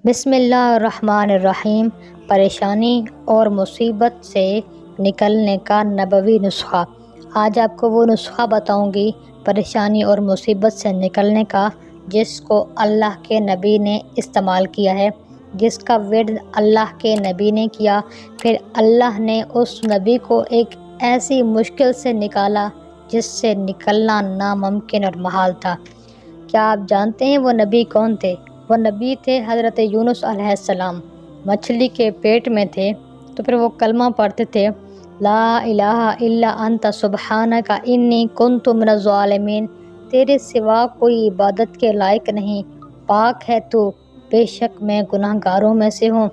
بسم اللہ الرحمن الرحیم۔ پریشانی اور مصیبت سے نکلنے کا نبوی نسخہ۔ آج آپ کو وہ نسخہ بتاؤں گی پریشانی اور مصیبت سے نکلنے کا، جس کو اللہ کے نبی نے استعمال کیا ہے، جس کا ورد اللہ کے نبی نے کیا، پھر اللہ نے اس نبی کو ایک ایسی مشکل سے نکالا جس سے نکلنا ناممکن اور محال تھا۔ کیا آپ جانتے ہیں وہ نبی کون تھے؟ وہ نبی تھے حضرت یونس علیہ السلام۔ مچھلی کے پیٹ میں تھے تو پھر وہ کلمہ پڑھتے تھے، لا الہ الا انت سبحانک انی کنت من الظالمین۔ تیرے سوا کوئی عبادت کے لائق نہیں، پاک ہے تو، بے شک میں گناہ گاروں میں سے ہوں۔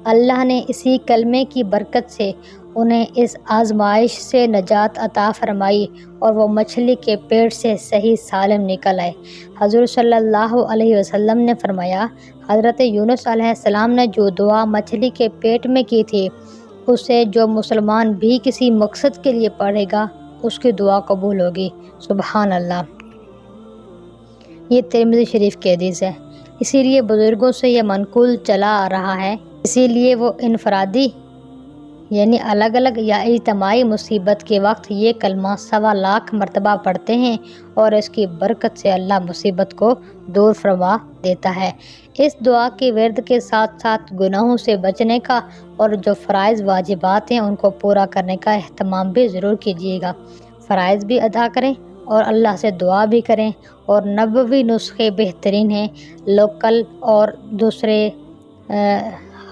اللہ نے اسی کلمے کی برکت سے انہیں اس آزمائش سے نجات عطا فرمائی اور وہ مچھلی کے پیٹ سے صحیح سالم نکل آئے۔ حضور صلی اللہ علیہ وسلم نے فرمایا، حضرت یونس علیہ السلام نے جو دعا مچھلی کے پیٹ میں کی تھی، اسے جو مسلمان بھی کسی مقصد کے لیے پڑھے گا، اس کی دعا قبول ہوگی۔ سبحان اللہ۔ یہ ترمذی شریف کی حدیث ہے، اسی لیے بزرگوں سے یہ منقول چلا آ رہا ہے۔ اسی لیے وہ انفرادی یعنی الگ الگ یا اجتماعی مصیبت کے وقت یہ کلمہ 1.25 مرتبہ پڑھتے ہیں اور اس کی برکت سے اللہ مصیبت کو دور فرما دیتا ہے۔ اس دعا کے ورد کے ساتھ ساتھ گناہوں سے بچنے کا اور جو فرائض واجبات ہیں ان کو پورا کرنے کا اہتمام بھی ضرور کیجیے گا۔ فرائض بھی ادا کریں اور اللہ سے دعا بھی کریں، اور نبوی نسخے بہترین ہیں لوکل اور دوسرے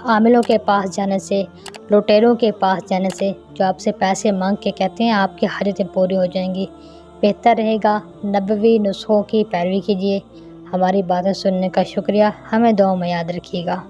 عاملوں کے پاس جانے سے، لٹیروں کے پاس جانے سے، جو آپ سے پیسے مانگ کے کہتے ہیں آپ کی حاجتیں پوری ہو جائیں گی۔ بہتر رہے گا نبوی نسخوں کی پیروی کیجیے۔ ہماری باتیں سننے کا شکریہ، ہمیں دعاؤں میں یاد رکھیے گا۔